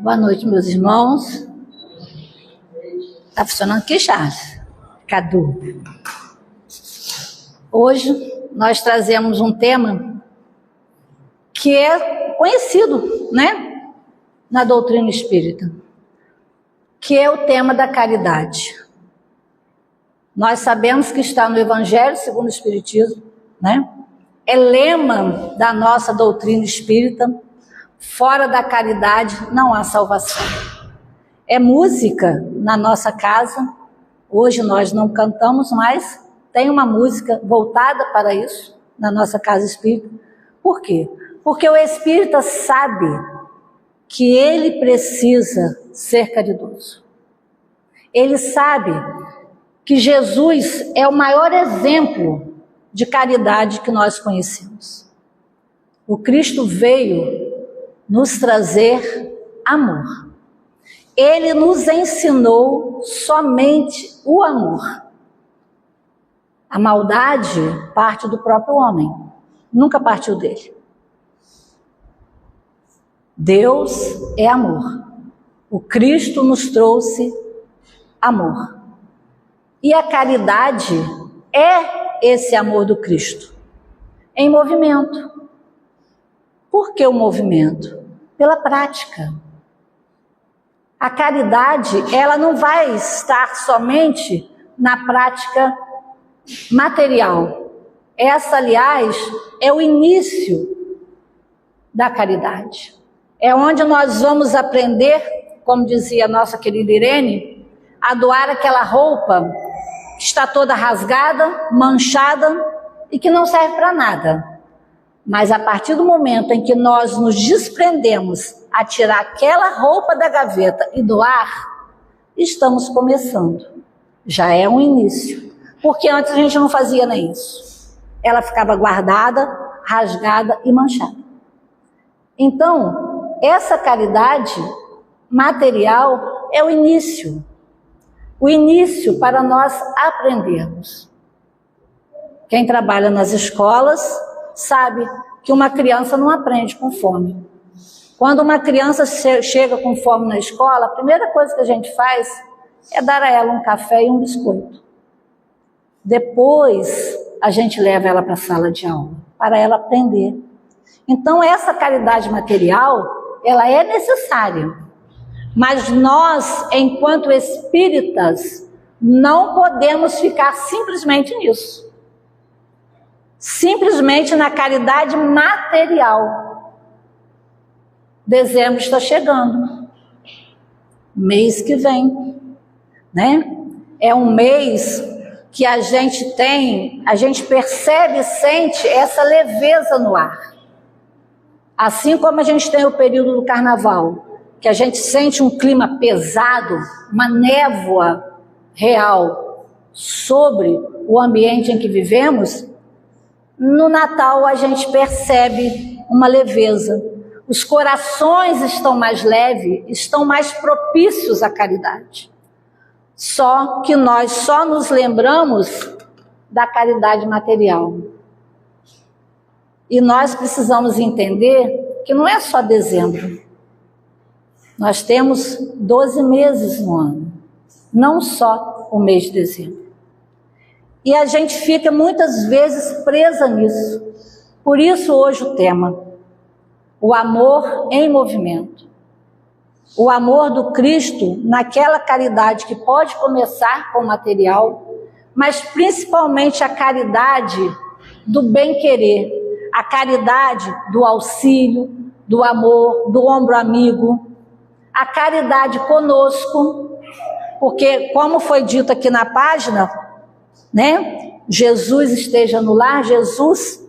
Boa noite, meus irmãos. Tá funcionando aqui, Charles? Cadu. Hoje nós trazemos um tema que é conhecido, né, na doutrina espírita, que é o tema da caridade. Nós sabemos que está no Evangelho segundo o Espiritismo, né? É lema da nossa doutrina espírita: fora da caridade não há salvação. É música na nossa casa. Hoje nós não cantamos, mas tem uma música voltada para isso na nossa casa espírita. Por quê? Porque o espírita sabe que ele precisa ser caridoso. Ele sabe que Jesus é o maior exemplo de caridade que nós conhecemos. O Cristo veio nos trazer amor. Ele nos ensinou somente o amor. A maldade parte do próprio homem, nunca partiu dele. Deus é amor. O Cristo nos trouxe amor. E a caridade é esse amor do Cristo, em movimento. Por que o movimento? Pela prática. A caridade, ela não vai estar somente na prática material. Essa, aliás, é o início da caridade. É onde nós vamos aprender, como dizia a nossa querida Irene, a doar aquela roupa que está toda rasgada, manchada e que não serve para nada. Mas a partir do momento em que nós nos desprendemos a tirar aquela roupa da gaveta e doar, estamos começando. Já é um início. Porque antes a gente não fazia nem isso. Ela ficava guardada, rasgada e manchada. Então, essa caridade material é o início. O início para nós aprendermos. Quem trabalha nas escolas sabe que uma criança não aprende com fome. Quando uma criança chega com fome na escola, a primeira coisa que a gente faz é dar a ela um café e um biscoito. Depois, a gente leva ela para a sala de aula, para ela aprender. Então, essa caridade material, ela é necessária. Mas nós, enquanto espíritas, não podemos ficar simplesmente nisso. Simplesmente na caridade material. Dezembro está chegando. Mês que vem, né? É um mês que a gente percebe e sente essa leveza no ar. Assim como a gente tem o período do carnaval, que a gente sente um clima pesado, uma névoa real sobre o ambiente em que vivemos, no Natal a gente percebe uma leveza. Os corações estão mais leves, estão mais propícios à caridade. Só que nós só nos lembramos da caridade material. E nós precisamos entender que não é só dezembro. Nós temos 12 meses no ano, não só o mês de dezembro. E a gente fica muitas vezes presa nisso. Por isso hoje o tema, o amor em movimento. O amor do Cristo naquela caridade que pode começar com o material, mas principalmente a caridade do bem-querer, a caridade do auxílio, do amor, do ombro amigo, a caridade conosco, porque como foi dito aqui na página, né? Jesus esteja no lar, Jesus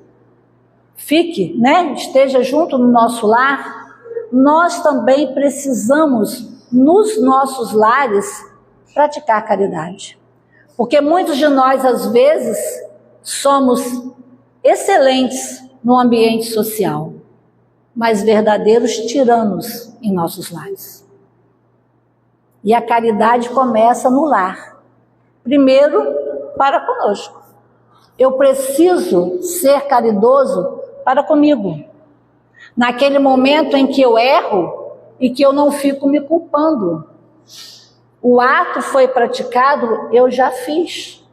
fique, né? Esteja junto no nosso lar. Nós também precisamos, nos nossos lares, praticar caridade. Porque muitos de nós, às vezes, somos excelentes no ambiente social, mas verdadeiros tiranos em nossos lares. E a caridade começa no lar. Primeiro, para conosco. Eu preciso ser caridoso para comigo. Naquele momento em que eu erro, e que eu não fico me culpando. O ato foi praticado, eu já fiz.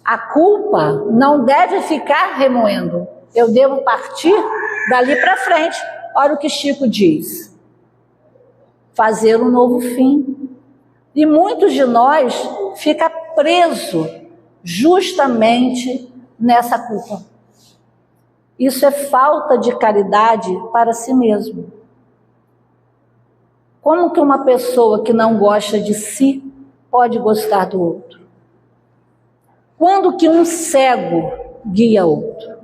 A culpa não deve ficar remoendo. Eu devo partir dali para frente. Olha o que Chico diz: fazer um novo fim. E muitos de nós ficam presos justamente nessa culpa. Isso é falta de caridade para si mesmo. Como que uma pessoa que não gosta de si pode gostar do outro? Quando que um cego guia outro?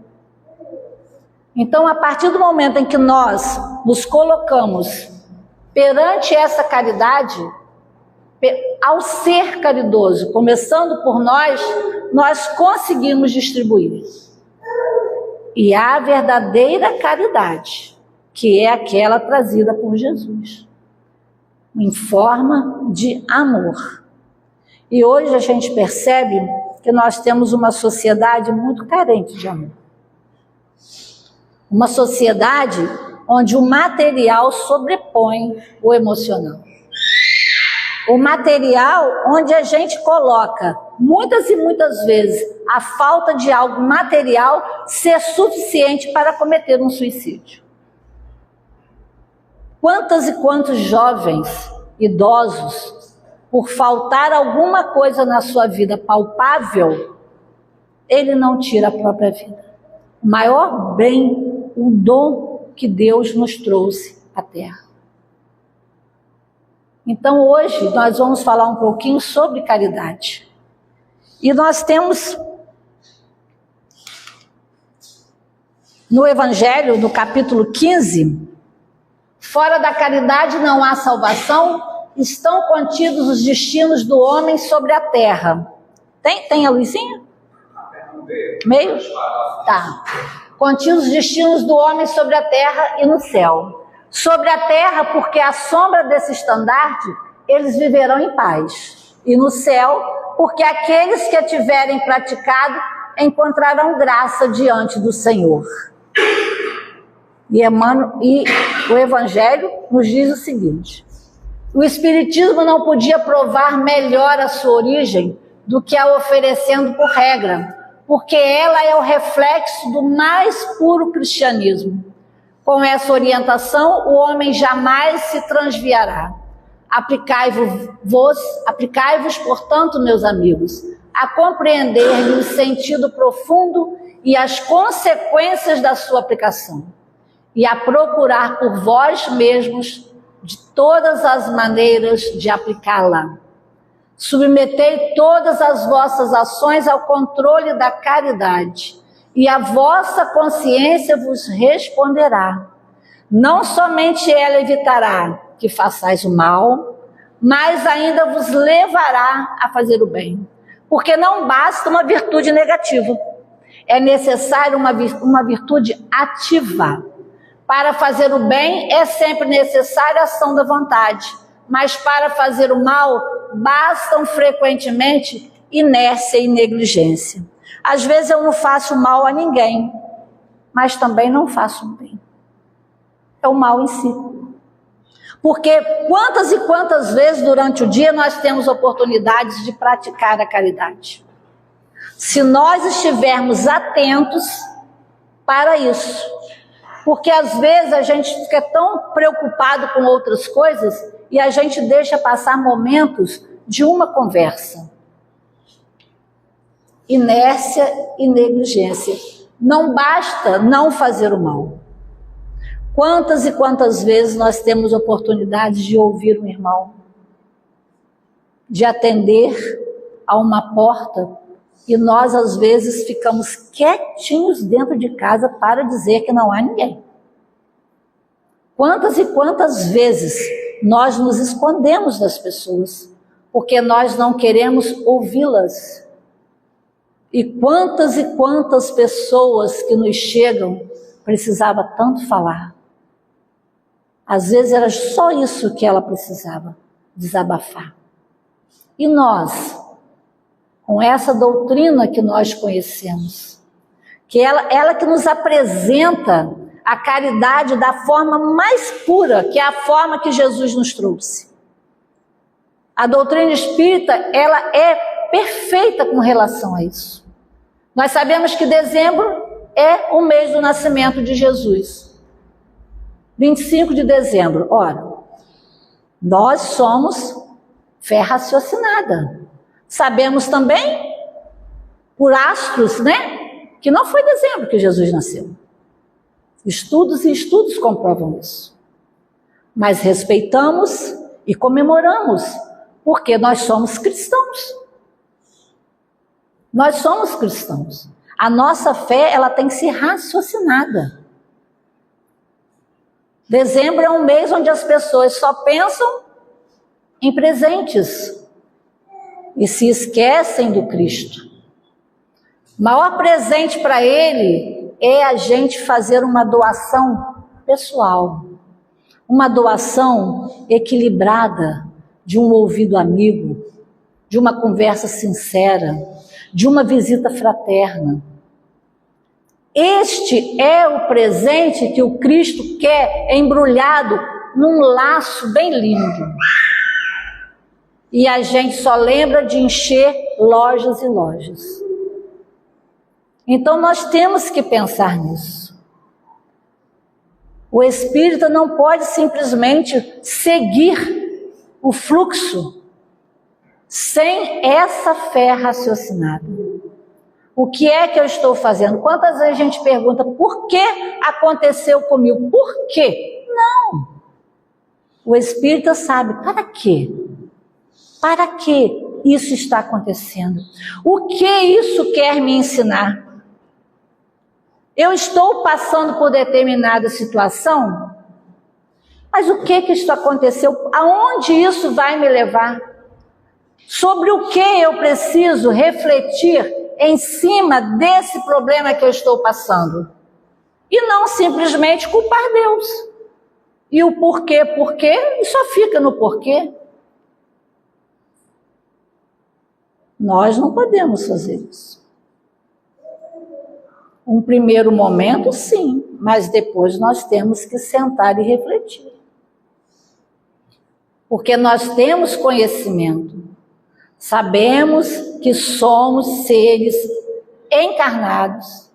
Então, a partir do momento em que nós nos colocamos perante essa caridade, ao ser caridoso, começando por nós, nós conseguimos distribuir. E a verdadeira caridade, que é aquela trazida por Jesus, em forma de amor. E hoje a gente percebe que nós temos uma sociedade muito carente de amor. Uma sociedade onde o material sobrepõe o emocional. O material onde a gente coloca, muitas e muitas vezes, a falta de algo material ser suficiente para cometer um suicídio. Quantas e quantos jovens, idosos, por faltar alguma coisa na sua vida palpável, ele não tira a própria vida. O maior bem, o dom que Deus nos trouxe à Terra. Então hoje nós vamos falar um pouquinho sobre caridade. E nós temos no Evangelho, no capítulo 15, fora da caridade não há salvação, estão contidos os destinos do homem sobre a terra. Tem a luzinha? Meio? Tá. Contidos os destinos do homem sobre a terra e no céu. Sobre a terra, porque à sombra desse estandarte, eles viverão em paz. E no céu, porque aqueles que a tiverem praticado encontrarão graça diante do Senhor. E o Evangelho nos diz o seguinte: o Espiritismo não podia provar melhor a sua origem do que a oferecendo por regra, porque ela é o reflexo do mais puro cristianismo. Com essa orientação, o homem jamais se transviará. Aplicai-vos, portanto, meus amigos, a compreender o sentido profundo e as consequências da sua aplicação, e a procurar por vós mesmos de todas as maneiras de aplicá-la. Submetei todas as vossas ações ao controle da caridade, e a vossa consciência vos responderá. Não somente ela evitará que façais o mal, mas ainda vos levará a fazer o bem. Porque não basta uma virtude negativa, é necessário uma virtude ativa. Para fazer o bem é sempre necessária a ação da vontade, mas para fazer o mal bastam frequentemente inércia e negligência. Às vezes eu não faço mal a ninguém, mas também não faço o bem. É o mal em si. Porque quantas e quantas vezes durante o dia nós temos oportunidades de praticar a caridade? Se nós estivermos atentos para isso. Porque às vezes a gente fica tão preocupado com outras coisas e a gente deixa passar momentos de uma conversa. Inércia e negligência. Não basta não fazer o mal. Quantas e quantas vezes nós temos oportunidades de ouvir um irmão, de atender a uma porta, e nós às vezes ficamos quietinhos dentro de casa para dizer que não há ninguém. Quantas e quantas vezes nós nos escondemos das pessoas, porque nós não queremos ouvi-las. E quantas pessoas que nos chegam precisava tanto falar. Às vezes era só isso que ela precisava, desabafar. E nós, com essa doutrina que nós conhecemos, que ela que nos apresenta a caridade da forma mais pura, que é a forma que Jesus nos trouxe. A doutrina espírita, ela é perfeita com relação a isso. Nós sabemos que dezembro é o mês do nascimento de Jesus. 25 de dezembro. Ora, nós somos fé raciocinada. Sabemos também, por astros, que não foi dezembro que Jesus nasceu. Estudos e estudos comprovam isso. Mas respeitamos e comemoramos, porque nós somos cristãos. Nós somos cristãos. A nossa fé, ela tem que ser raciocinada. Dezembro é um mês onde as pessoas só pensam em presentes e se esquecem do Cristo. O maior presente para ele é a gente fazer uma doação pessoal, uma doação equilibrada, de um ouvido amigo, de uma conversa sincera, de uma visita fraterna. Este é o presente que o Cristo quer embrulhado num laço bem lindo. E a gente só lembra de encher lojas e lojas. Então nós temos que pensar nisso. O espírita não pode simplesmente seguir o fluxo sem essa fé raciocinada. O que é que eu estou fazendo? Quantas vezes a gente pergunta, por que aconteceu comigo? Por quê? Não. O espírita sabe, para quê? Para que isso está acontecendo? O que isso quer me ensinar? Eu estou passando por determinada situação, mas o que isso aconteceu? Aonde isso vai me levar? Sobre o que eu preciso refletir em cima desse problema que eu estou passando? E não simplesmente culpar Deus. E o porquê, e só fica no porquê. Nós não podemos fazer isso. Um primeiro momento, sim, mas depois nós temos que sentar e refletir. Porque nós temos conhecimento. Sabemos que somos seres encarnados,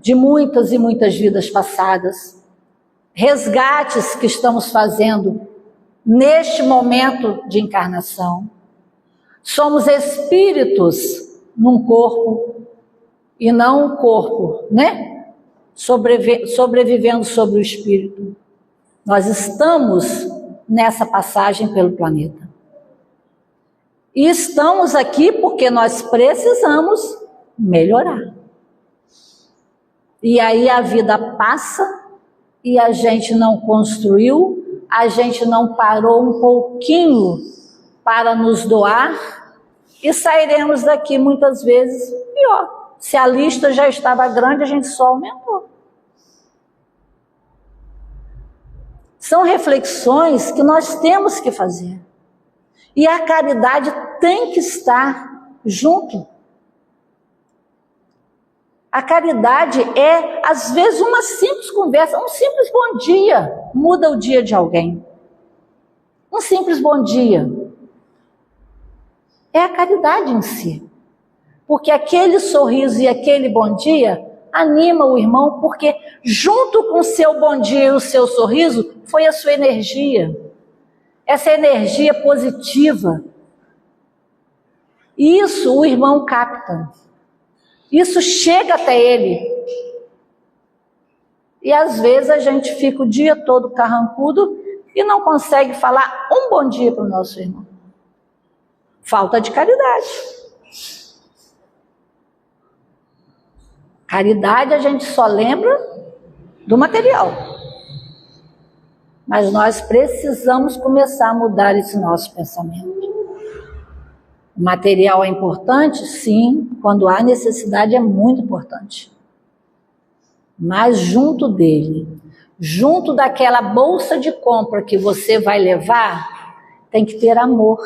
de muitas e muitas vidas passadas. Resgates que estamos fazendo neste momento de encarnação. Somos espíritos num corpo e não um corpo, sobrevivendo sobre o espírito. Nós estamos nessa passagem pelo planeta. E estamos aqui porque nós precisamos melhorar. E aí a vida passa e a gente não construiu, a gente não parou um pouquinho para nos doar e sairemos daqui muitas vezes pior. Se a lista já estava grande, a gente só aumentou. São reflexões que nós temos que fazer. E a caridade tem que estar junto. A caridade é, às vezes, uma simples conversa, um simples bom dia, muda o dia de alguém. Um simples bom dia. É a caridade em si. Porque aquele sorriso e aquele bom dia anima o irmão, porque junto com o seu bom dia e o seu sorriso, foi a sua energia. Essa energia positiva. Isso o irmão capta. Isso chega até ele. E às vezes a gente fica o dia todo carrancudo e não consegue falar um bom dia para o nosso irmão. Falta de caridade. Caridade a gente só lembra do material. Mas nós precisamos começar a mudar esse nosso pensamento. O material é importante? Sim, quando há necessidade é muito importante. Mas junto dele, junto daquela bolsa de compra que você vai levar, tem que ter amor.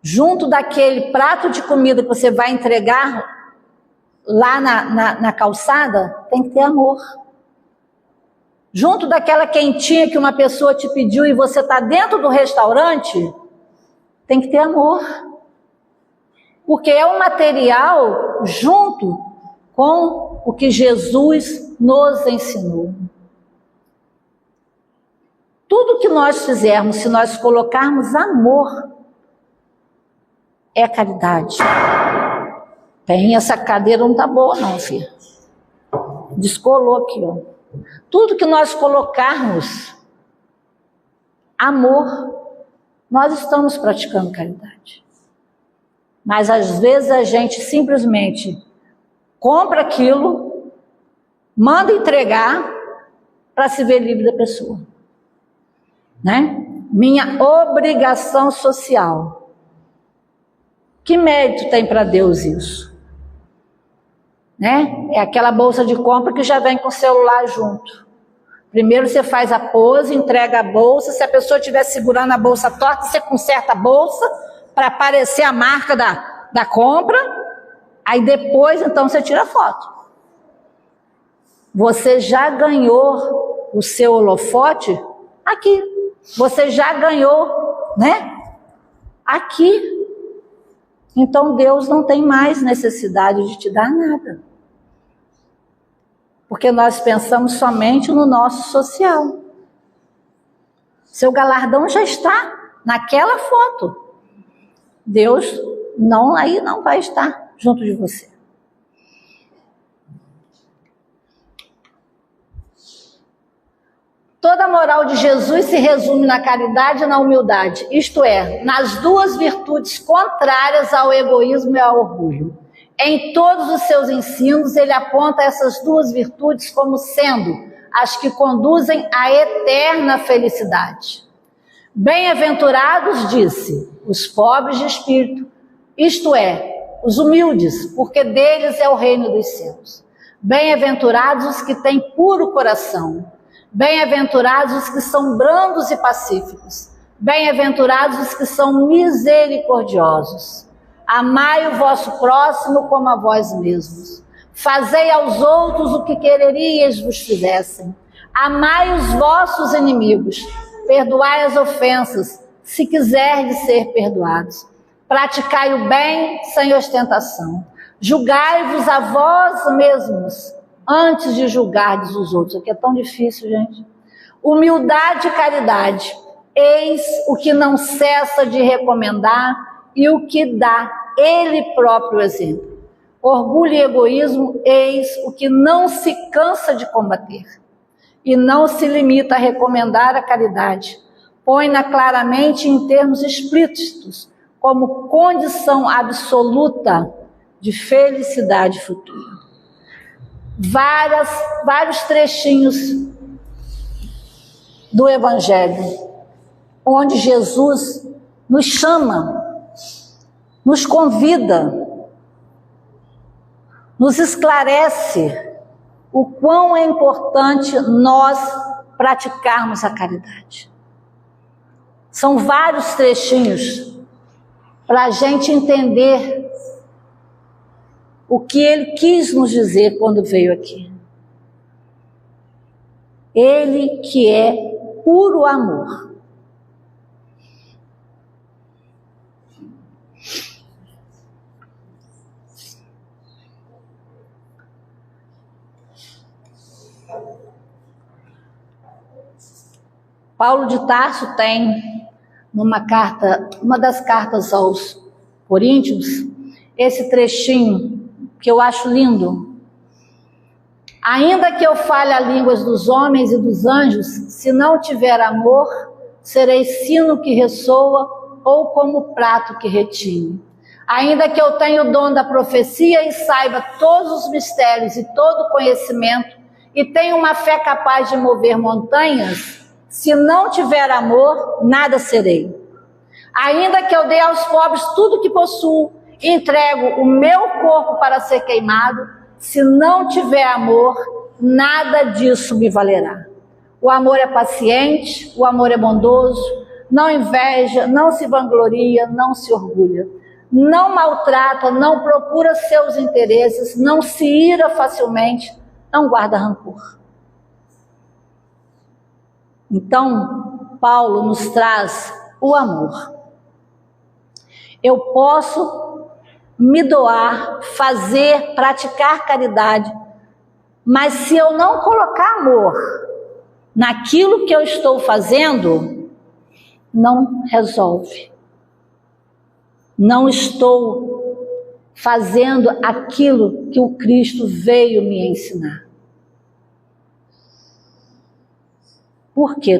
Junto daquele prato de comida que você vai entregar lá na calçada, tem que ter amor. Junto daquela quentinha que uma pessoa te pediu e você está dentro do restaurante, tem que ter amor. Porque é um material junto com o que Jesus nos ensinou. Tudo que nós fizermos, se nós colocarmos amor, é caridade. Tem, essa cadeira não está boa não, filha. Descolou aqui, ó. Tudo que nós colocarmos amor, nós estamos praticando caridade. Mas às vezes a gente simplesmente compra aquilo, manda entregar para se ver livre da pessoa. Né? Minha obrigação social. Que mérito tem para Deus isso? Né? É aquela bolsa de compra que já vem com o celular junto. Primeiro você faz a pose, entrega a bolsa. Se a pessoa estiver segurando a bolsa torta, você conserta a bolsa para aparecer a marca da compra. Aí depois, então, você tira a foto. Você já ganhou o seu holofote aqui. Você já ganhou, né? Aqui. Então Deus não tem mais necessidade de te dar nada. Porque nós pensamos somente no nosso social. Seu galardão já está naquela foto. Deus aí não vai estar junto de você. Toda a moral de Jesus se resume na caridade e na humildade, isto é, nas duas virtudes contrárias ao egoísmo e ao orgulho. Em todos os seus ensinos, ele aponta essas duas virtudes como sendo as que conduzem à eterna felicidade. Bem-aventurados, disse, os pobres de espírito, isto é, os humildes, porque deles é o reino dos céus. Bem-aventurados os que têm puro coração. Bem-aventurados os que são brandos e pacíficos. Bem-aventurados os que são misericordiosos. Amai o vosso próximo como a vós mesmos. Fazei aos outros o que quereríeis vos fizessem. Amai os vossos inimigos. Perdoai as ofensas, se quiserdes ser perdoados. Praticai o bem sem ostentação. Julgai-vos a vós mesmos antes de julgardes os outros. Aqui é tão difícil, gente. Humildade e caridade, eis o que não cessa de recomendar e o que dá ele próprio exemplo. Orgulho e egoísmo, eis o que não se cansa de combater. E não se limita a recomendar a caridade, põe-na claramente em termos explícitos, como condição absoluta de felicidade futura. Vários trechinhos do Evangelho, onde Jesus nos chama, nos convida, nos esclarece o quão é importante nós praticarmos a caridade. São vários trechinhos para a gente entender o que ele quis nos dizer quando veio aqui. Ele que é puro amor. Paulo de Tarso tem uma das cartas aos Coríntios, esse trechinho que eu acho lindo. Ainda que eu fale a línguas dos homens e dos anjos, se não tiver amor, serei sino que ressoa ou como prato que retine. Ainda que eu tenha o dom da profecia e saiba todos os mistérios e todo o conhecimento, e tenha uma fé capaz de mover montanhas, se não tiver amor, nada serei. Ainda que eu dê aos pobres tudo o que possuo, e entrego o meu corpo para ser queimado, se não tiver amor, nada disso me valerá. O amor é paciente, o amor é bondoso, não inveja, não se vangloria, não se orgulha, não maltrata, não procura seus interesses, não se ira facilmente, não guarda rancor. Então, Paulo nos traz o amor. Eu posso me doar, fazer, praticar caridade, mas se eu não colocar amor naquilo que eu estou fazendo, não resolve. Não estou fazendo aquilo que o Cristo veio me ensinar. Porque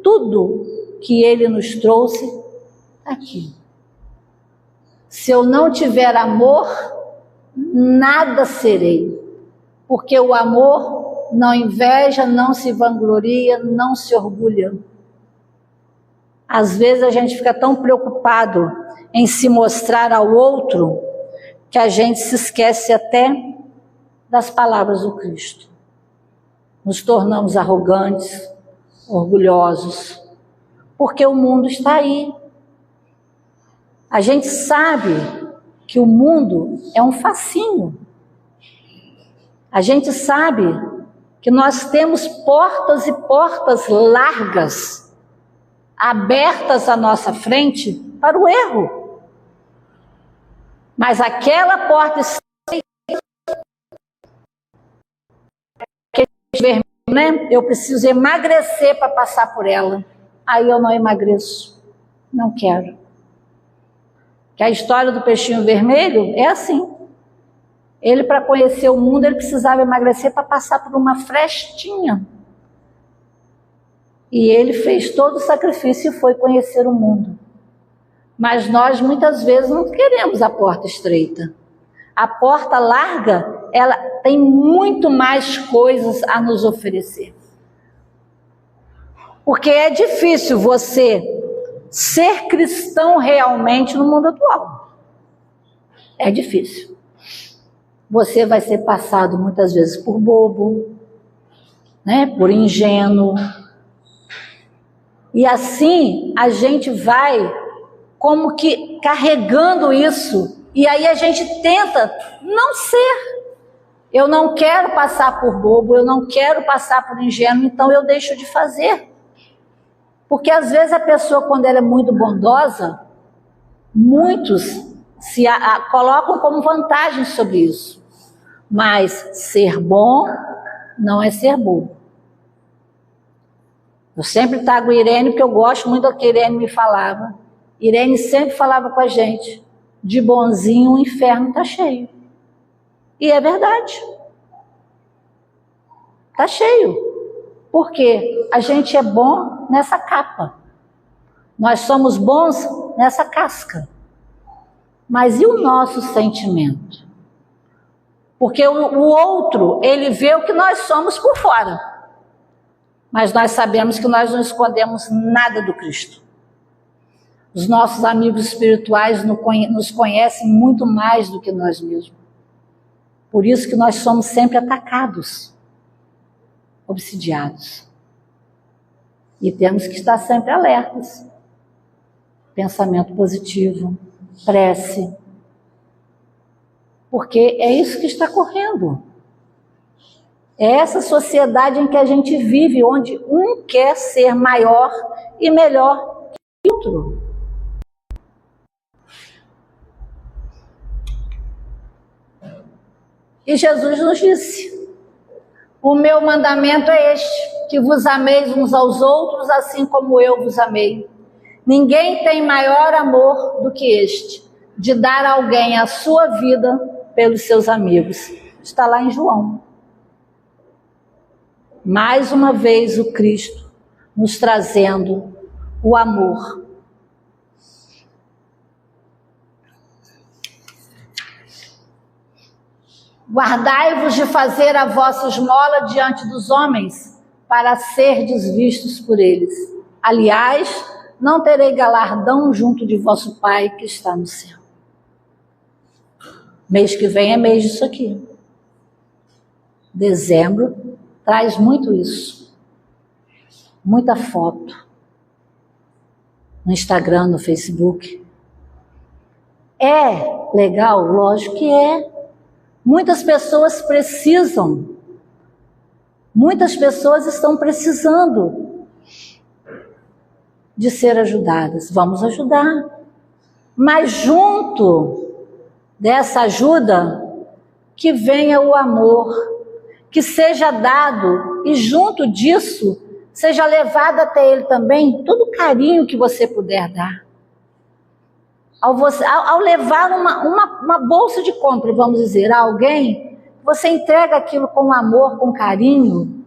tudo que Ele nos trouxe está aqui. Se eu não tiver amor, nada serei. Porque o amor não inveja, não se vangloria, não se orgulha. Às vezes a gente fica tão preocupado em se mostrar ao outro, que a gente se esquece até das palavras do Cristo. Nos tornamos arrogantes, orgulhosos, porque o mundo está aí. A gente sabe que o mundo é um fascínio. A gente sabe que nós temos portas e portas largas, abertas à nossa frente para o erro. Mas aquela porta vermelha, né? Eu preciso emagrecer para passar por ela. Aí eu não emagreço. Não quero. Que a história do peixinho vermelho é assim. Ele, para conhecer o mundo, ele precisava emagrecer para passar por uma frestinha. E ele fez todo o sacrifício e foi conhecer o mundo. Mas nós, muitas vezes, não queremos a porta estreita. A porta larga, ela tem muito mais coisas a nos oferecer. Porque é difícil você ser cristão realmente no mundo atual. É difícil. Você vai ser passado muitas vezes por bobo, né? Por ingênuo. E assim a gente vai como que carregando isso. E aí a gente tenta não ser. Eu não quero passar por bobo, eu não quero passar por ingênuo, então eu deixo de fazer. Porque às vezes a pessoa, quando ela é muito bondosa, muitos se colocam como vantagem sobre isso. Mas ser bom não é ser bobo. Eu sempre trago Irene, porque eu gosto muito do que Irene me falava. Irene sempre falava com a gente, de bonzinho o inferno está cheio. E é verdade. Está cheio. Porque a gente é bom nessa capa. Nós somos bons nessa casca. Mas e o nosso sentimento? Porque o outro, ele vê o que nós somos por fora. Mas nós sabemos que nós não escondemos nada do Cristo. Os nossos amigos espirituais nos conhecem muito mais do que nós mesmos. Por isso que nós somos sempre atacados, obsidiados. E temos que estar sempre alertas. Pensamento positivo, prece. Porque é isso que está correndo. É essa sociedade em que a gente vive, onde um quer ser maior e melhor que o outro. E Jesus nos disse: o meu mandamento é este, que vos ameis uns aos outros, assim como eu vos amei. Ninguém tem maior amor do que este, de dar a alguém a sua vida pelos seus amigos. Está lá em João. Mais uma vez o Cristo nos trazendo o amor. Guardai-vos de fazer a vossa esmola diante dos homens, para serdes vistos por eles. Aliás, não terei galardão junto de vosso Pai que está no céu. Mês que vem é mês disso aqui. Dezembro traz muito isso. Muita foto. No Instagram, no Facebook. É legal? Lógico que é. Muitas pessoas precisam. Muitas pessoas estão precisando de ser ajudadas. Vamos ajudar. Mas junto dessa ajuda, que venha o amor, que seja dado, e junto disso, seja levado até ele também todo o carinho que você puder dar. Ao levar uma bolsa de compra, vamos dizer, a alguém, você entrega aquilo com amor, com carinho,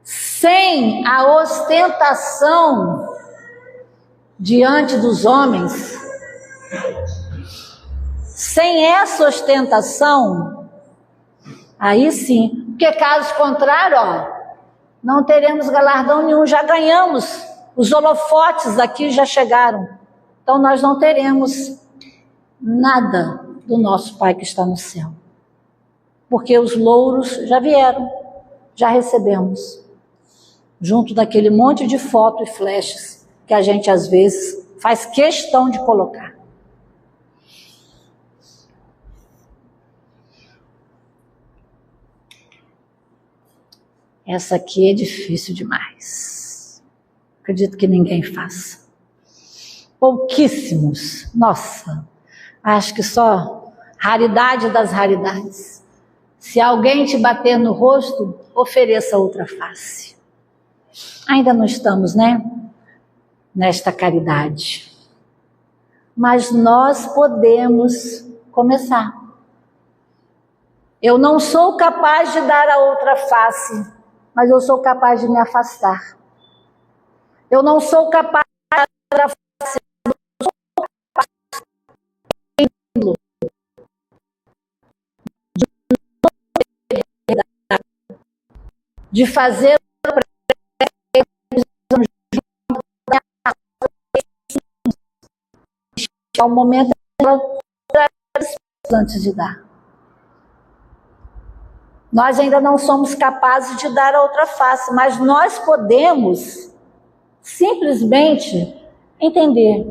sem a ostentação diante dos homens. Sem essa ostentação, aí sim, porque caso contrário, não teremos galardão nenhum, já ganhamos, os holofotes aqui já chegaram. Então nós não teremos nada do nosso Pai que está no céu. Porque os louros já vieram, já recebemos. Junto daquele monte de fotos e flashes que a gente às vezes faz questão de colocar. Essa aqui é difícil demais. Acredito que ninguém faça. Pouquíssimos. Nossa, acho que só raridade das raridades. Se alguém te bater no rosto, ofereça outra face. Ainda não estamos, né? Nesta caridade. Mas nós podemos começar. Eu não sou capaz de dar a outra face, mas eu sou capaz de me afastar. Eu não sou capaz de dar a face, de fazer ao momento antes de dar. Nós ainda não somos capazes de dar a outra face, mas nós podemos simplesmente entender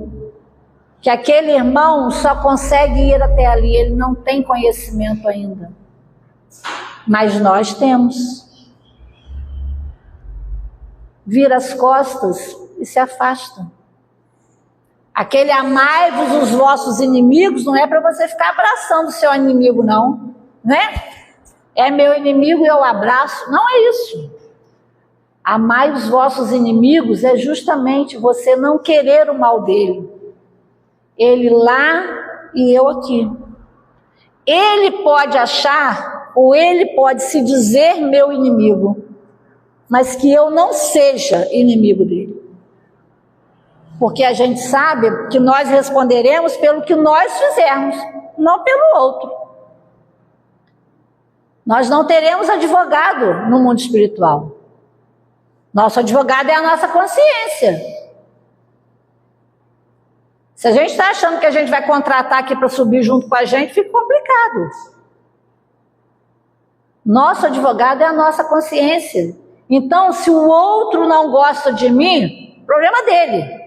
que aquele irmão só consegue ir até ali, ele não tem conhecimento ainda. Mas nós temos. Vira as costas e se afasta. Aquele amai-vos os vossos inimigos não é para você ficar abraçando o seu inimigo, não. Né? É meu inimigo e eu abraço. Não é isso. Amai os vossos inimigos é justamente você não querer o mal dele. Ele lá e eu aqui. Ele pode achar, ou ele pode se dizer meu inimigo, mas que eu não seja inimigo dele. Porque a gente sabe que nós responderemos pelo que nós fizermos, não pelo outro. Nós não teremos advogado no mundo espiritual. Nosso advogado é a nossa consciência. Se a gente está achando que a gente vai contratar aqui para subir junto com a gente, fica complicado. Nosso advogado é a nossa consciência. Então, se o outro não gosta de mim, problema dele.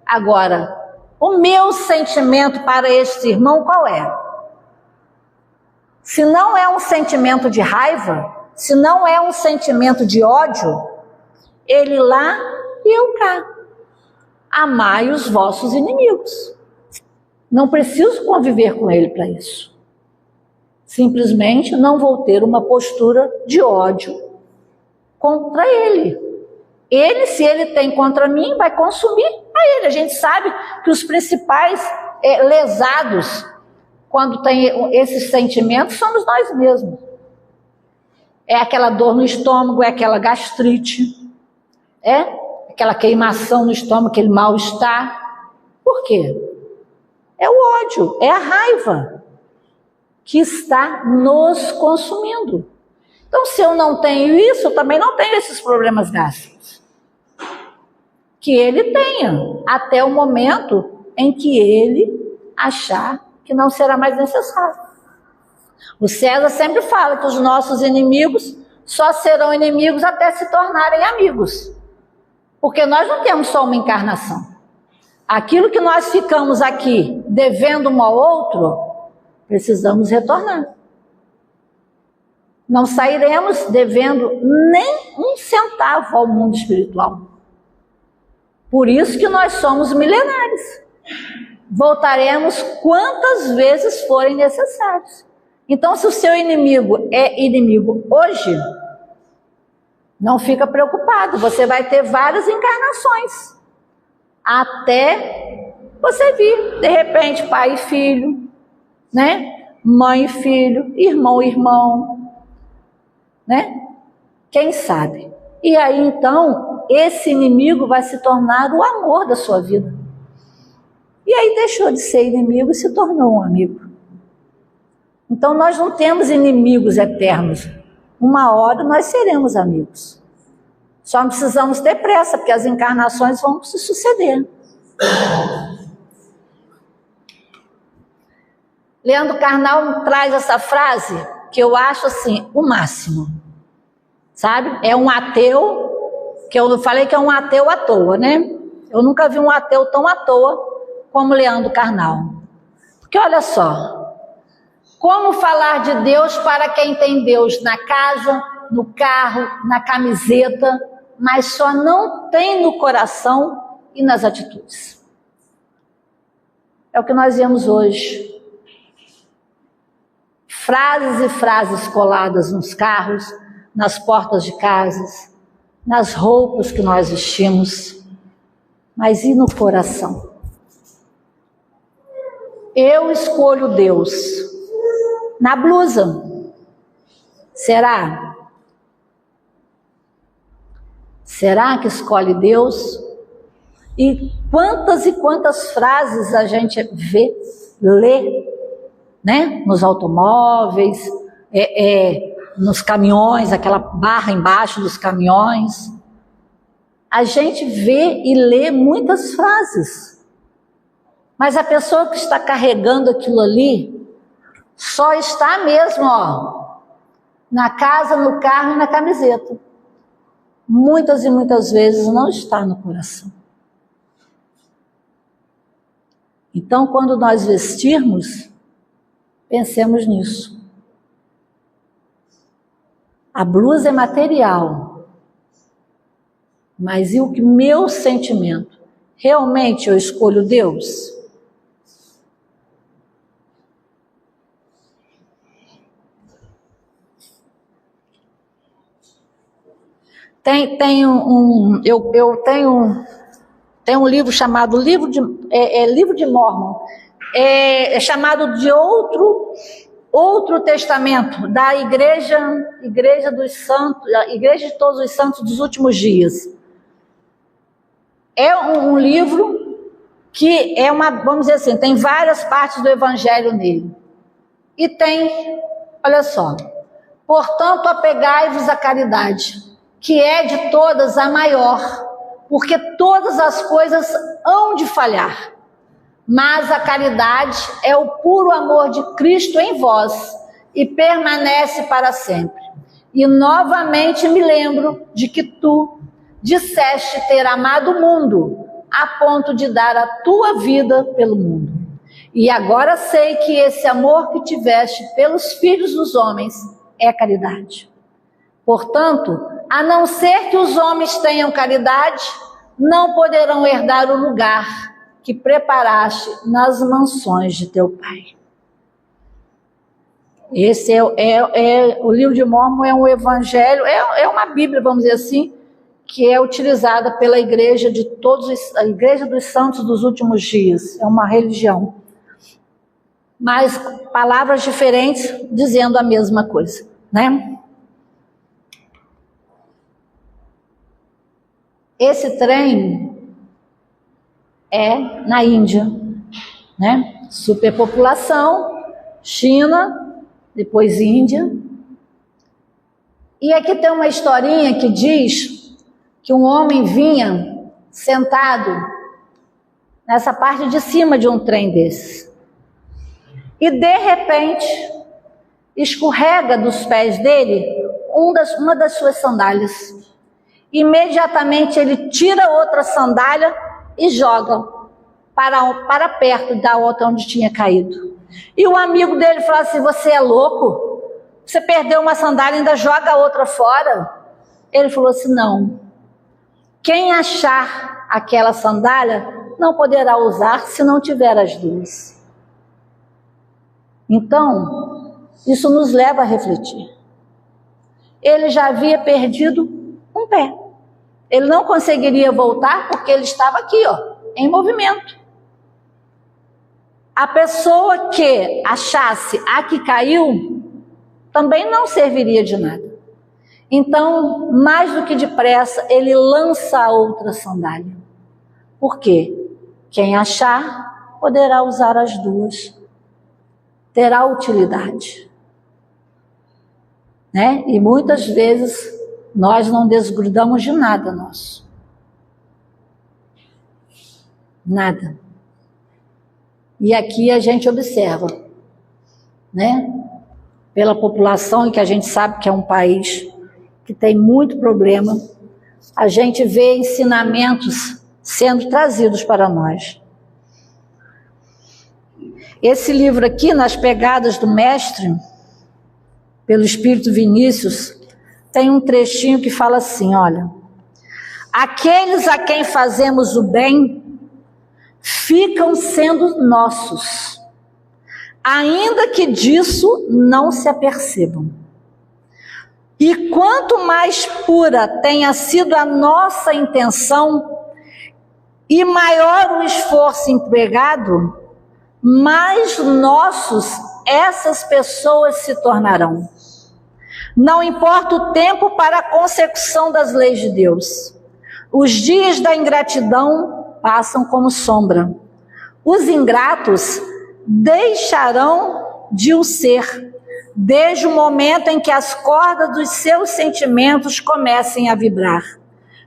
Agora, o meu sentimento para este irmão qual é? Se não é um sentimento de raiva, se não é um sentimento de ódio, ele lá e eu cá. Amai os vossos inimigos. Não preciso conviver com ele para isso. Simplesmente não vou ter uma postura de ódio contra ele. Ele, se ele tem contra mim, vai consumir a ele. A gente sabe que os principais lesados, quando tem esses sentimentos, somos nós mesmos. É aquela dor no estômago, é aquela gastrite, é aquela queimação no estômago, aquele mal-estar. Por quê? É o ódio, é a raiva que está nos consumindo. Então, se eu não tenho isso, eu também não tenho esses problemas gástricos. Que ele tenha, até o momento em que ele achar que não será mais necessário. O César sempre fala que os nossos inimigos só serão inimigos até se tornarem amigos. Porque nós não temos só uma encarnação. Aquilo que nós ficamos aqui devendo um ao outro, precisamos retornar. Não sairemos devendo nem um centavo ao mundo espiritual. Por isso que nós somos milenares. Voltaremos quantas vezes forem necessários. Então, se o seu inimigo é inimigo hoje, não fica preocupado. Você vai ter várias encarnações. Até você vir, de repente, pai e filho, né? Mãe e filho, irmão e irmão, né? Quem sabe? E aí, então, esse inimigo vai se tornar o amor da sua vida. E aí deixou de ser inimigo e se tornou um amigo. Então, nós não temos inimigos eternos. Uma hora nós seremos amigos. Só não precisamos ter pressa, porque as encarnações vão se suceder. Leandro Carnal traz essa frase que eu acho assim, o máximo. Sabe? É um ateu, que eu falei que é um ateu à toa, né? Eu nunca vi um ateu tão à toa como Leandro Carnal. Porque olha só, como falar de Deus para quem tem Deus na casa, no carro, na camiseta, mas só não tem no coração e nas atitudes? É o que nós vemos hoje. Frases e frases coladas nos carros, nas portas de casas, nas roupas que nós vestimos, mas e no coração? Eu escolho Deus na blusa. Será? Será que escolhe Deus? E quantas frases a gente vê, lê, né? Nos automóveis, nos caminhões, aquela barra embaixo dos caminhões. A gente vê e lê muitas frases. Mas a pessoa que está carregando aquilo ali, só está mesmo, ó, na casa, no carro e na camiseta. Muitas e muitas vezes não está no coração. Então, quando nós vestirmos, pensemos nisso. A blusa é material, mas e o que meu sentimento? Realmente eu escolho Deus? Eu tenho um livro chamado Livro de Mórmon, é chamado de outro testamento da Igreja dos Santos, a Igreja de Todos os Santos dos Últimos Dias. É um livro que vamos dizer assim, tem várias partes do Evangelho nele. E tem, olha só, portanto apegai-vos à caridade, que é de todas a maior, porque todas as coisas hão de falhar, mas a caridade é o puro amor de Cristo em vós, e permanece para sempre. E novamente me lembro de que tu disseste ter amado o mundo, a ponto de dar a tua vida pelo mundo. E agora sei que esse amor que tiveste pelos filhos dos homens é caridade. Portanto, a não ser que os homens tenham caridade, não poderão herdar o lugar que preparaste nas mansões de teu Pai. Esse o livro de Mórmon, é um evangelho, é uma Bíblia, vamos dizer assim, que é utilizada pela Igreja a Igreja dos Santos dos Últimos Dias. É uma religião, mas palavras diferentes dizendo a mesma coisa, né? Esse trem é na Índia, né? Superpopulação, China, depois Índia. E aqui tem uma historinha que diz que um homem vinha sentado nessa parte de cima de um trem desses. E de repente, escorrega dos pés dele uma das suas sandálias. Imediatamente ele tira outra sandália e joga para perto da outra onde tinha caído. E o amigo dele falou assim: você é louco? Você perdeu uma sandália e ainda joga a outra fora? Ele falou assim: não. Quem achar aquela sandália não poderá usar se não tiver as duas. Então, isso nos leva a refletir. Ele já havia perdido um pé. Ele não conseguiria voltar porque ele estava aqui, em movimento. A pessoa que achasse a que caiu também não serviria de nada. Então, mais do que depressa, ele lança a outra sandália. Por quê? Quem achar poderá usar as duas. Terá utilidade. Né? E muitas vezes nós não desgrudamos de nada nosso. Nada. E aqui a gente observa, né? Pela população, e que a gente sabe que é um país que tem muito problema, a gente vê ensinamentos sendo trazidos para nós. Esse livro aqui, Nas Pegadas do Mestre, pelo Espírito Vinícius, tem um trechinho que fala assim, olha: aqueles a quem fazemos o bem ficam sendo nossos, ainda que disso não se apercebam. E quanto mais pura tenha sido a nossa intenção e maior o esforço empregado, mais nossos essas pessoas se tornarão. Não importa o tempo para a consecução das leis de Deus. Os dias da ingratidão passam como sombra. Os ingratos deixarão de o ser, desde o momento em que as cordas dos seus sentimentos comecem a vibrar,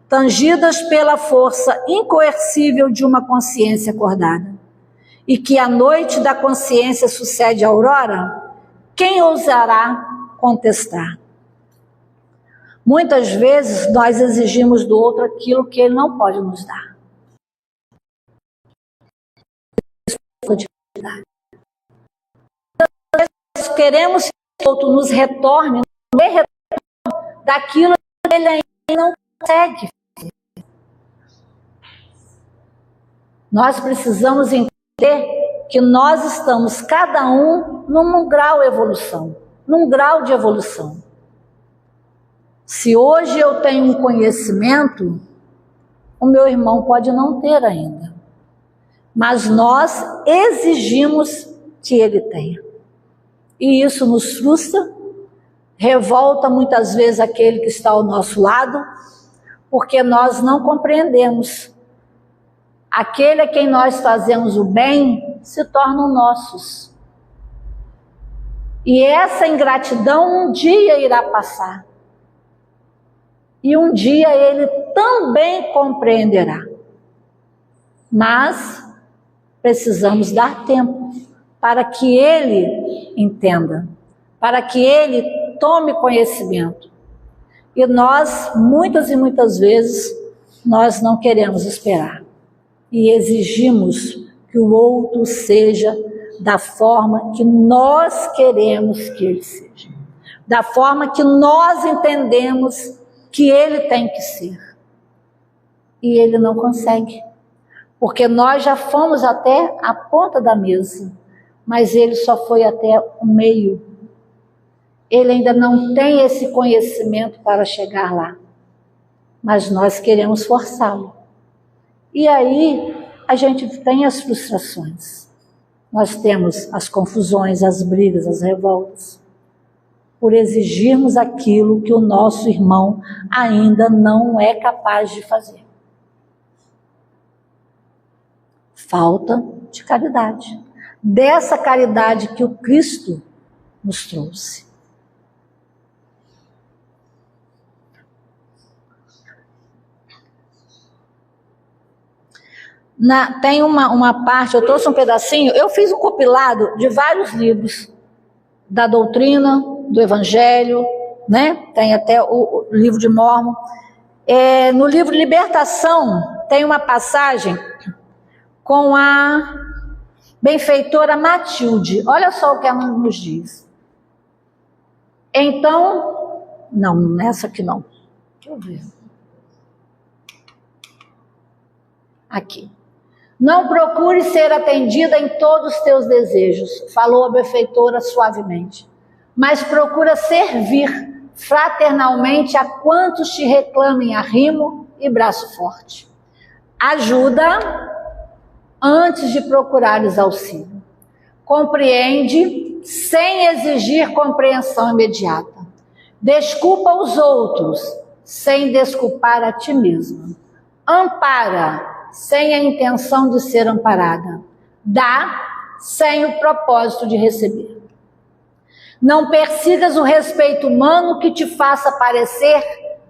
tangidas pela força incoercível de uma consciência acordada. E que a noite da consciência sucede à aurora, quem ousará contestar? Muitas vezes nós exigimos do outro aquilo que ele não pode nos dar. Nós queremos que o outro nos retorne daquilo que ele ainda não consegue. Nós precisamos entender que nós estamos cada um num grau de evolução. Se hoje eu tenho um conhecimento, o meu irmão pode não ter ainda, mas nós exigimos que ele tenha. E isso nos frustra, revolta muitas vezes aquele que está ao nosso lado, porque nós não compreendemos. Aquele a quem nós fazemos o bem se tornam nossos. E essa ingratidão um dia irá passar. E um dia ele também compreenderá. Mas precisamos dar tempo para que ele entenda, para que ele tome conhecimento. E nós, muitas e muitas vezes, nós não queremos esperar. E exigimos que o outro seja da forma que nós queremos que ele seja, da forma que nós entendemos que ele tem que ser. E ele não consegue, porque nós já fomos até a ponta da mesa, mas ele só foi até o meio. Ele ainda não tem esse conhecimento para chegar lá, mas nós queremos forçá-lo. E aí a gente tem as frustrações, nós temos as confusões, as brigas, as revoltas, por exigirmos aquilo que o nosso irmão ainda não é capaz de fazer. Falta de caridade, dessa caridade que o Cristo nos trouxe. Tem uma parte, eu trouxe um pedacinho, eu fiz um compilado de vários livros, da doutrina, do Evangelho, né? Tem até o livro de Mórmon. No livro Libertação, tem uma passagem, com a benfeitora Matilde. Olha só o que ela nos diz. Então, não, nessa aqui não. Deixa eu ver. Aqui. Não procure ser atendida em todos os teus desejos, falou a benfeitora suavemente, mas procura servir fraternalmente a quantos te reclamem arrimo e braço forte. Ajuda antes de procurares auxílio. Compreende sem exigir compreensão imediata. Desculpa os outros sem desculpar a ti mesma. Ampara sem a intenção de ser amparada. Dá sem o propósito de receber. Não persigas o respeito humano que te faça parecer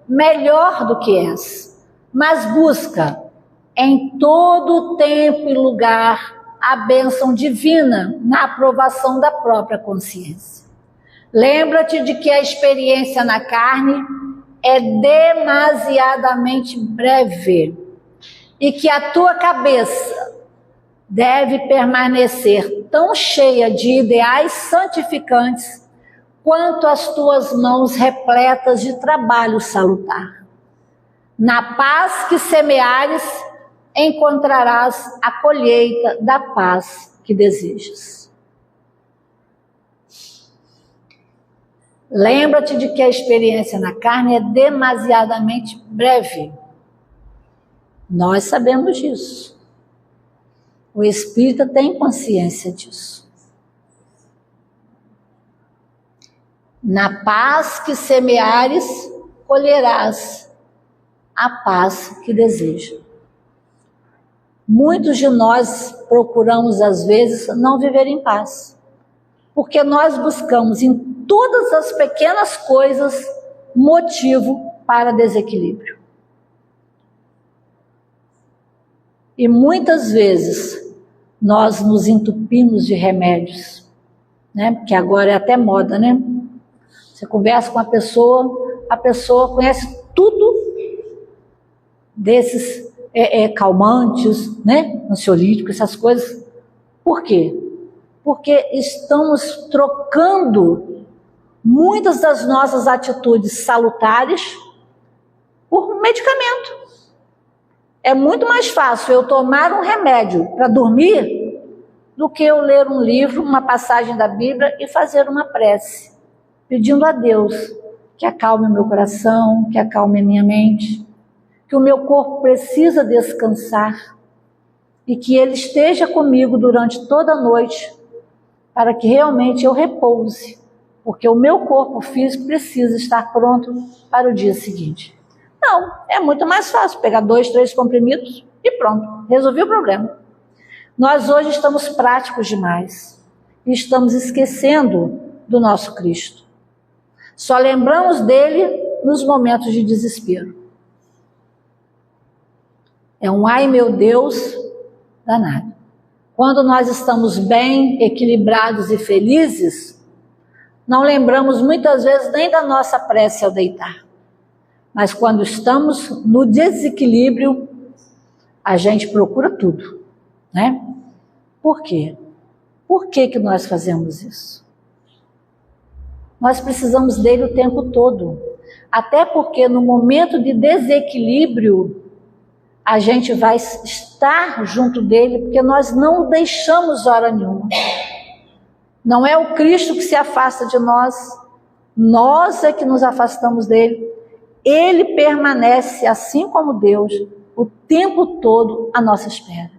melhor do que és, mas busca em todo tempo e lugar a bênção divina na aprovação da própria consciência. Lembra-te de que a experiência na carne é demasiadamente breve e que a tua cabeça deve permanecer tão cheia de ideais santificantes quanto as tuas mãos repletas de trabalho salutar. Na paz que semeares, encontrarás a colheita da paz que desejas. Lembra-te de que a experiência na carne é demasiadamente breve. Nós sabemos disso. O espírita tem consciência disso. Na paz que semeares, colherás a paz que deseja. Muitos de nós procuramos, às vezes, não viver em paz, porque nós buscamos em todas as pequenas coisas motivo para desequilíbrio. E muitas vezes nós nos entupimos de remédios, né? Porque agora é até moda, né? Você conversa com a pessoa conhece tudo desses calmantes, né? Ansiolíticos, essas coisas. Por quê? Porque estamos trocando muitas das nossas atitudes salutares por medicamento. É muito mais fácil eu tomar um remédio para dormir do que eu ler um livro, uma passagem da Bíblia e fazer uma prece, pedindo a Deus que acalme o meu coração, que acalme a minha mente, que o meu corpo precisa descansar e que Ele esteja comigo durante toda a noite para que realmente eu repouse, porque o meu corpo físico precisa estar pronto para o dia seguinte. Não, é muito mais fácil pegar 2, 3 comprimidos e pronto, resolvi o problema. Nós hoje estamos práticos demais e estamos esquecendo do nosso Cristo. Só lembramos dele nos momentos de desespero. É um ai meu Deus danado. Quando nós estamos bem, equilibrados e felizes, não lembramos muitas vezes nem da nossa prece ao deitar. Mas quando estamos no desequilíbrio, a gente procura tudo, né? Por quê? Por que nós fazemos isso? Nós precisamos dele o tempo todo. Até porque no momento de desequilíbrio, a gente vai estar junto dele, porque nós não o deixamos hora nenhuma. Não é o Cristo que se afasta de nós, nós é que nos afastamos dele. Ele permanece, assim como Deus, o tempo todo à nossa espera.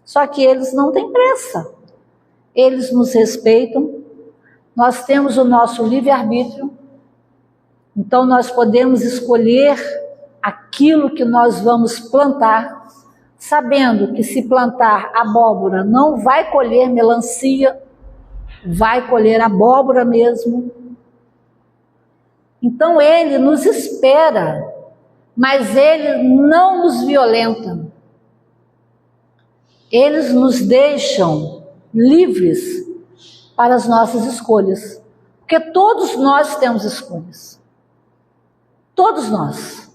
Só que eles não têm pressa. Eles nos respeitam. Nós temos o nosso livre-arbítrio. Então nós podemos escolher aquilo que nós vamos plantar, sabendo que se plantar abóbora não vai colher melancia, vai colher abóbora mesmo. Então ele nos espera, mas ele não nos violenta. Eles nos deixam livres para as nossas escolhas, porque todos nós temos escolhas. Todos nós.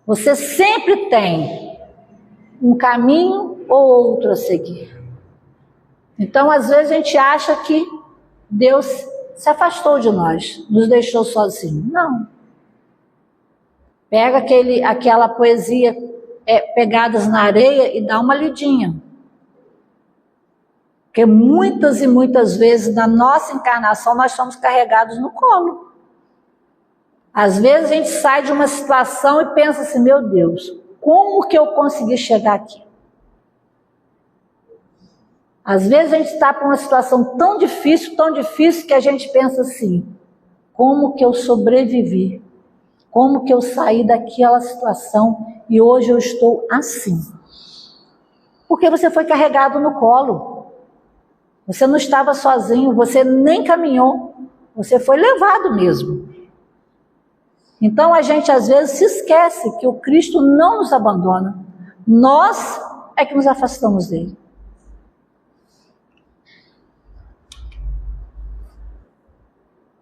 Você sempre tem um caminho ou outro a seguir. Então, às vezes a gente acha que Deus se afastou de nós, nos deixou sozinhos. Não. Pega aquela poesia Pegadas na Areia e dá uma lidinha. Porque muitas e muitas vezes na nossa encarnação nós somos carregados no colo. Às vezes a gente sai de uma situação e pensa assim, meu Deus, como que eu consegui chegar aqui? Às vezes a gente está por uma situação tão difícil que a gente pensa assim, como que eu sobrevivi? Como que eu saí daquela situação e hoje eu estou assim? Porque você foi carregado no colo. Você não estava sozinho, você nem caminhou, você foi levado mesmo. Então a gente às vezes se esquece que o Cristo não nos abandona. Nós é que nos afastamos dele.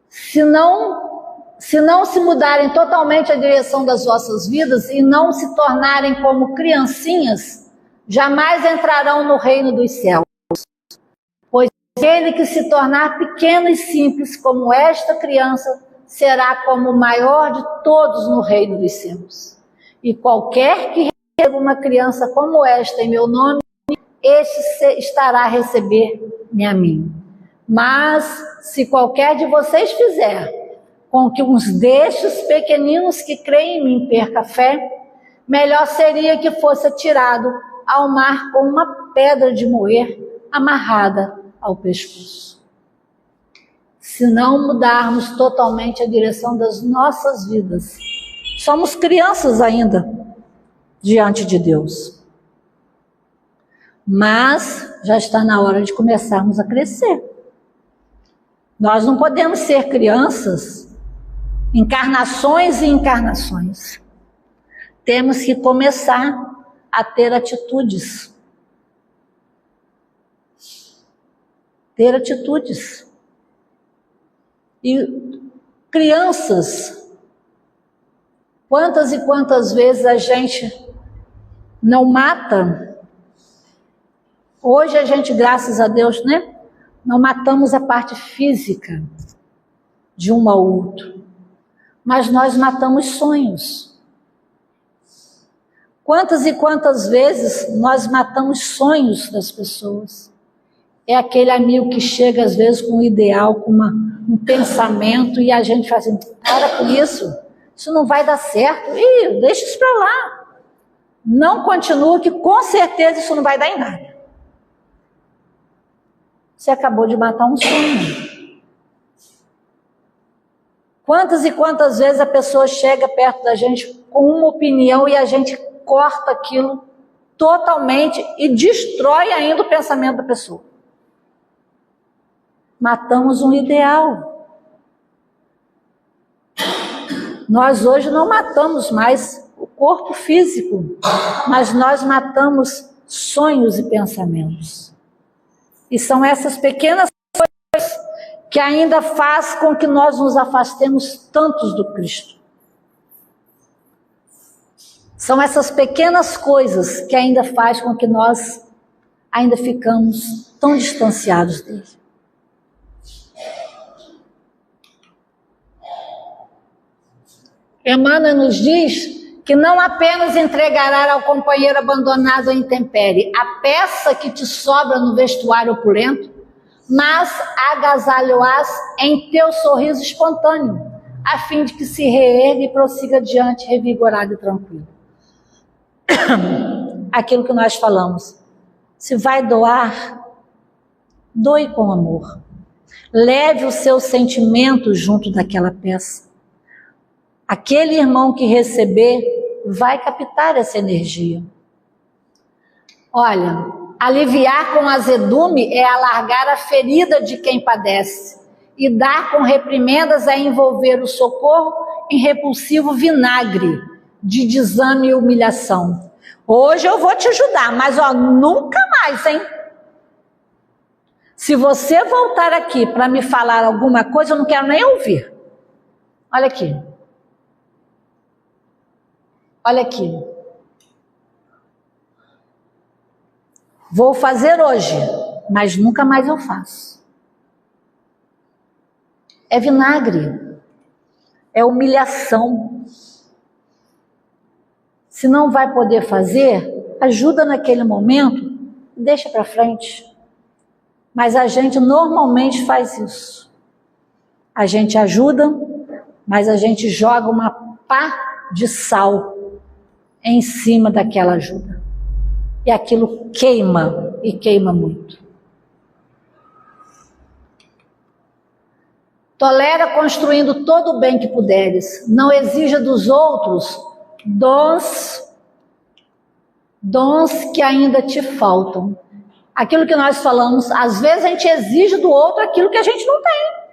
Se não se mudarem totalmente a direção das vossas vidas e não se tornarem como criancinhas, jamais entrarão no reino dos céus. Pois aquele que se tornar pequeno e simples como esta criança, será como o maior de todos no reino dos céus. E qualquer que receba uma criança como esta em meu nome, este estará a receber-me a mim. Mas se qualquer de vocês fizer com que uns destes pequeninos que creem em mim perca a fé, melhor seria que fosse atirado ao mar com uma pedra de moer amarrada ao pescoço. Se não mudarmos totalmente a direção das nossas vidas, somos crianças ainda diante de Deus. Mas já está na hora de começarmos a crescer. Nós não podemos ser crianças, encarnações e encarnações. Temos que começar a ter atitudes. Ter atitudes. E crianças, quantas e quantas vezes a gente não mata? Hoje a gente, graças a Deus, né? Não matamos a parte física de um ao outro, mas nós matamos sonhos. Quantas e quantas vezes nós matamos sonhos das pessoas? É aquele amigo que chega às vezes com um ideal, com um pensamento, e a gente fala assim, para com isso não vai dar certo, deixa isso para lá. Não continua, que com certeza isso não vai dar em nada. Você acabou de matar um sonho. Quantas e quantas vezes a pessoa chega perto da gente com uma opinião e a gente corta aquilo totalmente e destrói ainda o pensamento da pessoa. Matamos um ideal. Nós hoje não matamos mais o corpo físico, mas nós matamos sonhos e pensamentos. E são essas pequenas coisas que ainda faz com que nós nos afastemos tantos do Cristo. São essas pequenas coisas que ainda faz com que nós ainda ficamos tão distanciados dele. Emmanuel nos diz que não apenas entregará ao companheiro abandonado à intempérie a peça que te sobra no vestuário opulento, mas agasalho-ás em teu sorriso espontâneo, a fim de que se reerga e prossiga adiante revigorado e tranquilo. Aquilo que nós falamos, se vai doar, doe com amor. Leve o seu sentimento junto daquela peça. Aquele irmão que receber vai captar essa energia. Olha, aliviar com azedume é alargar a ferida de quem padece, e dar com reprimendas é envolver o socorro em repulsivo vinagre de desame e humilhação. Hoje eu vou te ajudar, mas nunca mais, hein? Se você voltar aqui para me falar alguma coisa, eu não quero nem ouvir. Olha aqui. Olha aqui. Vou fazer hoje, mas nunca mais eu faço. É vinagre, é humilhação. Se não vai poder fazer, ajuda naquele momento e deixa para frente. Mas a gente normalmente faz isso. A gente ajuda, mas a gente joga uma pá de sal em cima daquela ajuda. E aquilo queima, e queima muito. Tolera construindo todo o bem que puderes. Não exija dos outros dons que ainda te faltam. Aquilo que nós falamos, às vezes a gente exige do outro aquilo que a gente não tem.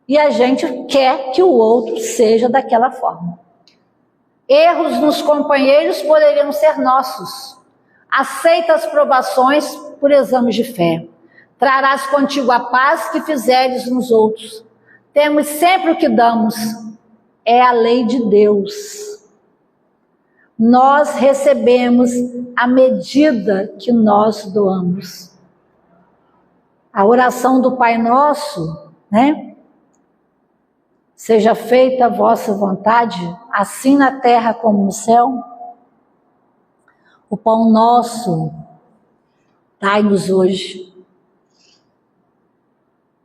E a gente quer que o outro seja daquela forma. Erros nos companheiros poderiam ser nossos. Aceita as provações por exames de fé. Trarás contigo a paz que fizeres nos outros. Temos sempre o que damos. É a lei de Deus. Nós recebemos a medida que nós doamos. A oração do Pai Nosso, né? Seja feita a vossa vontade, assim na terra como no céu. O pão nosso, dai-nos hoje.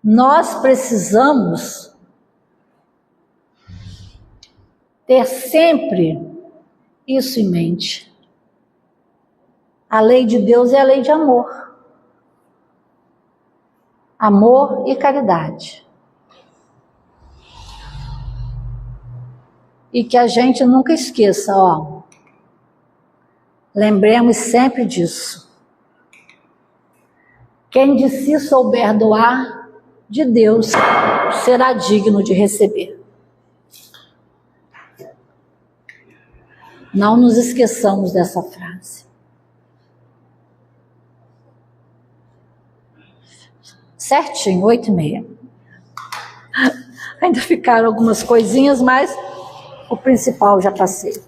Nós precisamos ter sempre isso em mente. A lei de Deus é a lei de amor. Amor e caridade. E que a gente nunca esqueça, ó. Lembremos sempre disso. Quem de si souber doar, de Deus será digno de receber. Não nos esqueçamos dessa frase. Certinho, 8h30. Ainda ficaram algumas coisinhas, mas o principal já passei.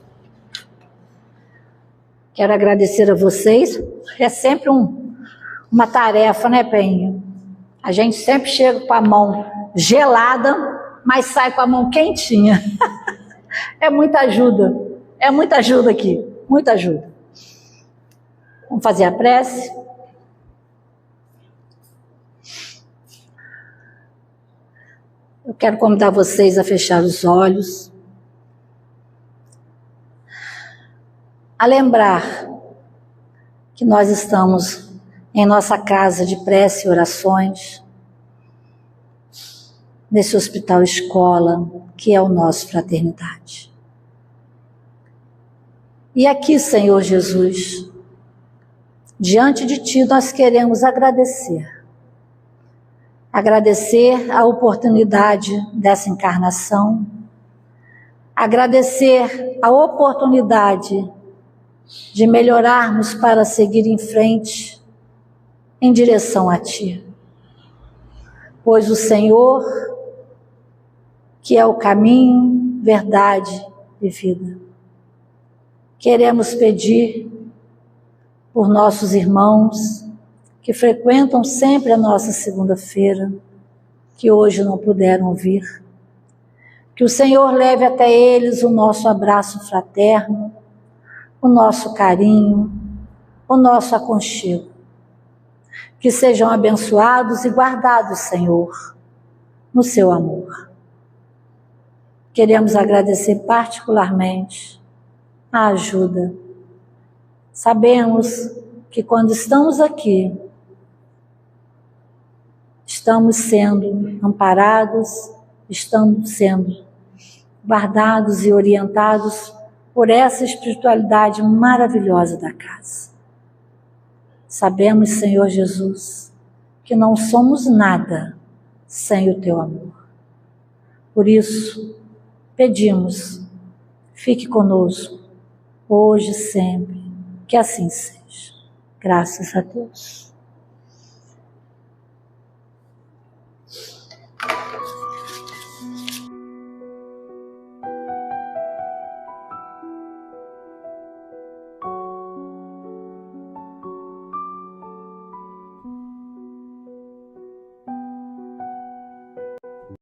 Quero agradecer a vocês. É sempre uma tarefa, né, Penha? A gente sempre chega com a mão gelada, mas sai com a mão quentinha. É muita ajuda aqui, muita ajuda. Vamos fazer a prece? Eu quero convidar vocês a fechar os olhos, a lembrar que nós estamos em nossa casa de prece e orações, nesse hospital escola, que é o nosso Fraternidade. E aqui, Senhor Jesus, diante de Ti nós queremos agradecer a oportunidade dessa encarnação, agradecer a oportunidade de melhorarmos para seguir em frente, em direção a Ti. Pois o Senhor, que é o caminho, verdade e vida. Queremos pedir por nossos irmãos que frequentam sempre a nossa segunda-feira, que hoje não puderam vir. Que o Senhor leve até eles o nosso abraço fraterno, o nosso carinho, o nosso aconchego. Que sejam abençoados e guardados, Senhor, no seu amor. Queremos agradecer particularmente a ajuda. Sabemos que quando estamos aqui, estamos sendo amparados, estamos sendo guardados e orientados por essa espiritualidade maravilhosa da casa. Sabemos, Senhor Jesus, que não somos nada sem o Teu amor. Por isso, pedimos, fique conosco, hoje e sempre, que assim seja. Graças a Deus.